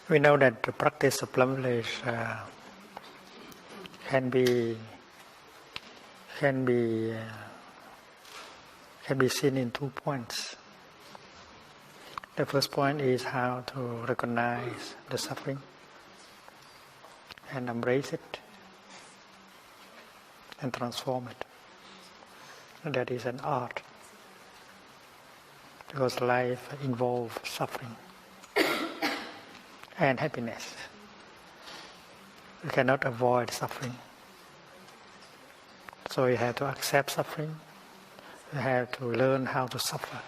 We know that the practice of privilege can be seen in 2 points. The first point is how to recognize the suffering and embrace it and transform it. And that is an art, because life involves suffering and happiness. You cannot avoid suffering. So you have to accept suffering. You have to learn how to suffer.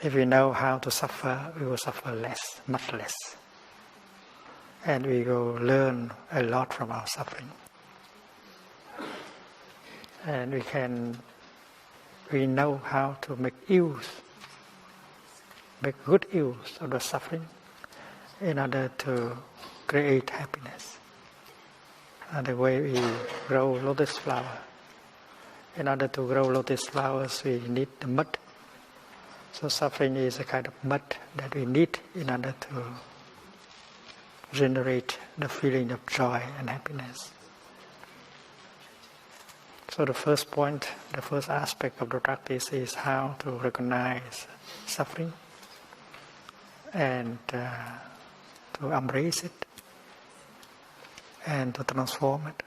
If we know how to suffer, we will suffer less, much less. And we will learn a lot from our suffering. And we know how to make good use of the suffering in order to create happiness. The way we grow lotus flower. In order to grow lotus flowers, we need the mud. So suffering is a kind of mud that we need in order to generate the feeling of joy and happiness. So the first point, the first aspect of the practice is how to recognize suffering and to embrace it and to transform it.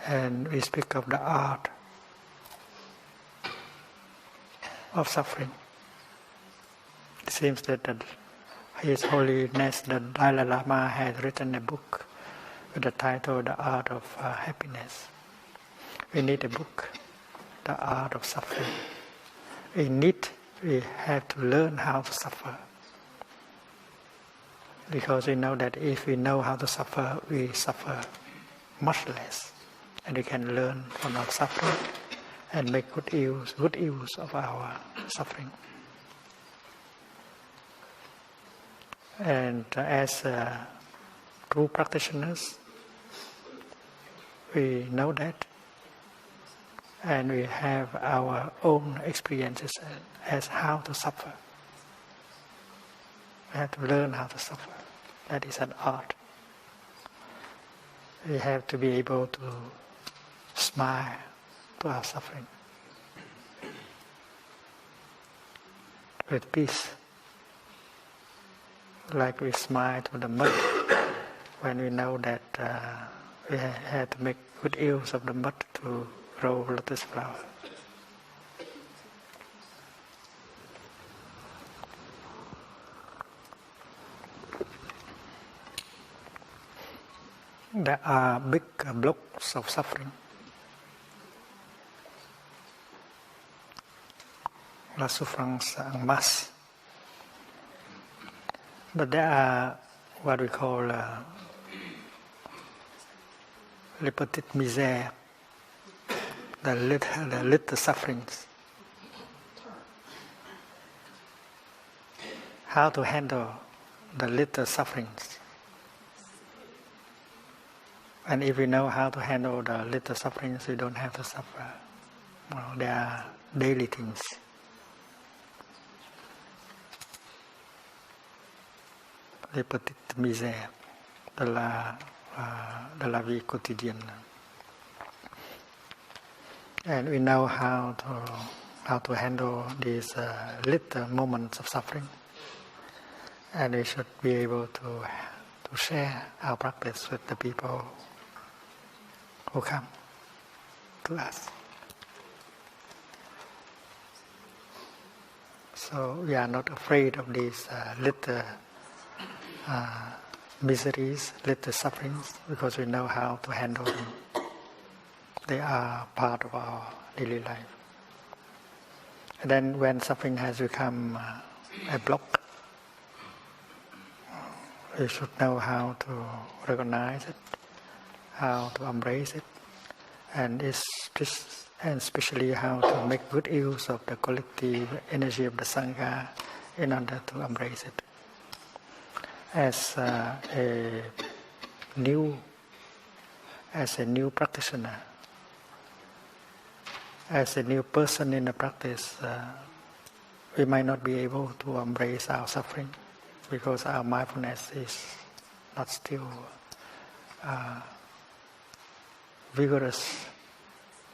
And we speak of the art of suffering. It seems that His Holiness the Dalai Lama has written a book with the title The Art of Happiness. We need a book, The Art of Suffering. We have to learn how to suffer. Because we know that if we know how to suffer, we suffer much less. And we can learn from our suffering and make good use of our suffering. And as true practitioners, we know that, and we have our own experiences as how to suffer. We have to learn how to suffer. That is an art. We have to be able to smile to our suffering with peace, like we smile to the mud when we know that we have to make good use of the mud to grow lotus flower. There are big blocks of suffering. La souffrance en masse. But there are what we call les petites misères, the little sufferings. How to handle the little sufferings. And if we know how to handle the little sufferings, we don't have to suffer. Well, they are daily things. Les petites misères de la vie quotidienne. And we know how to handle these little moments of suffering. And we should be able to share our practice with the people who come to us. So we are not afraid of these little miseries, little sufferings, because we know how to handle them. They are part of our daily life. And then when suffering has become a block, we should know how to recognize it, how to embrace it, and especially how to make good use of the collective energy of the Sangha in order to embrace it. As a new practitioner, as a new person in the practice, we might not be able to embrace our suffering because our mindfulness is not still vigorous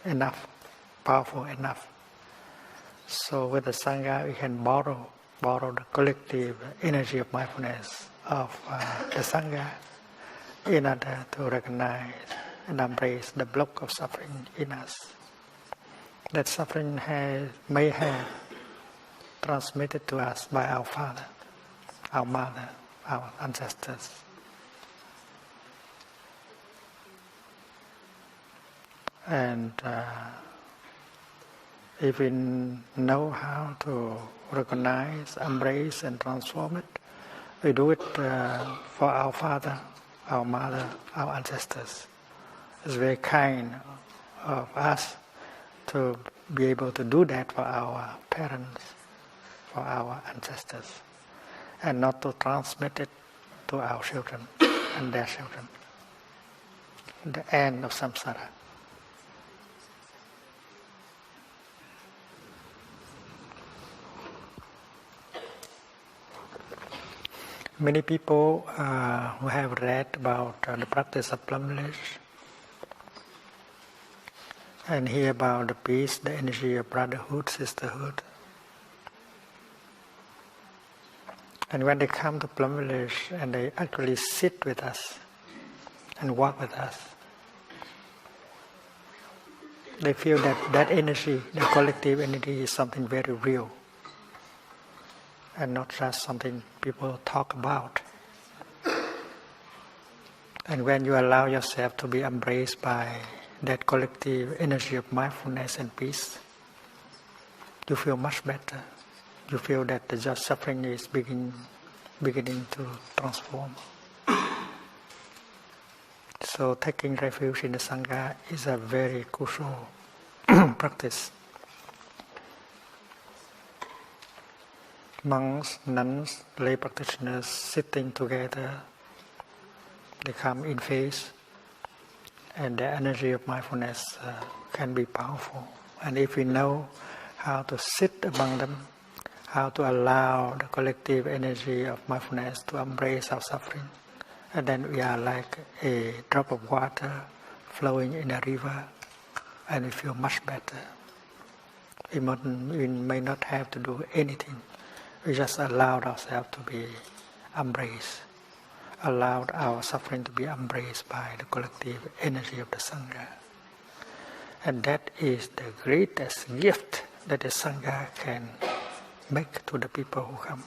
enough, powerful enough. So with the Sangha, we can borrow the collective energy of mindfulness of the Sangha in order to recognize and embrace the block of suffering in us. That suffering may have transmitted to us by our father, our mother, our ancestors. And if we know how to recognize, embrace and transform it, we do it for our father, our mother, our ancestors. It's very kind of us to be able to do that for our parents, for our ancestors, and not to transmit it to our children and their children. The end of samsara. Many people who have read about the practice of plum village and hear about the peace, the energy of brotherhood, sisterhood. And when they come to plum village and they actually sit with us and walk with us, they feel that energy, the collective energy, is something very real and not just something people talk about. And when you allow yourself to be embraced by that collective energy of mindfulness and peace, you feel much better. You feel that the just suffering is beginning to transform. So taking refuge in the Sangha is a very crucial practice. Monks, nuns, lay practitioners sitting together, they come in phase, and the energy of mindfulness can be powerful. And if we know how to sit among them, how to allow the collective energy of mindfulness to embrace our suffering, and then we are like a drop of water flowing in a river, and we feel much better. We may not have to do anything. We just allowed ourselves to be embraced, allowed our suffering to be embraced by the collective energy of the Sangha. And that is the greatest gift that the Sangha can make to the people who come.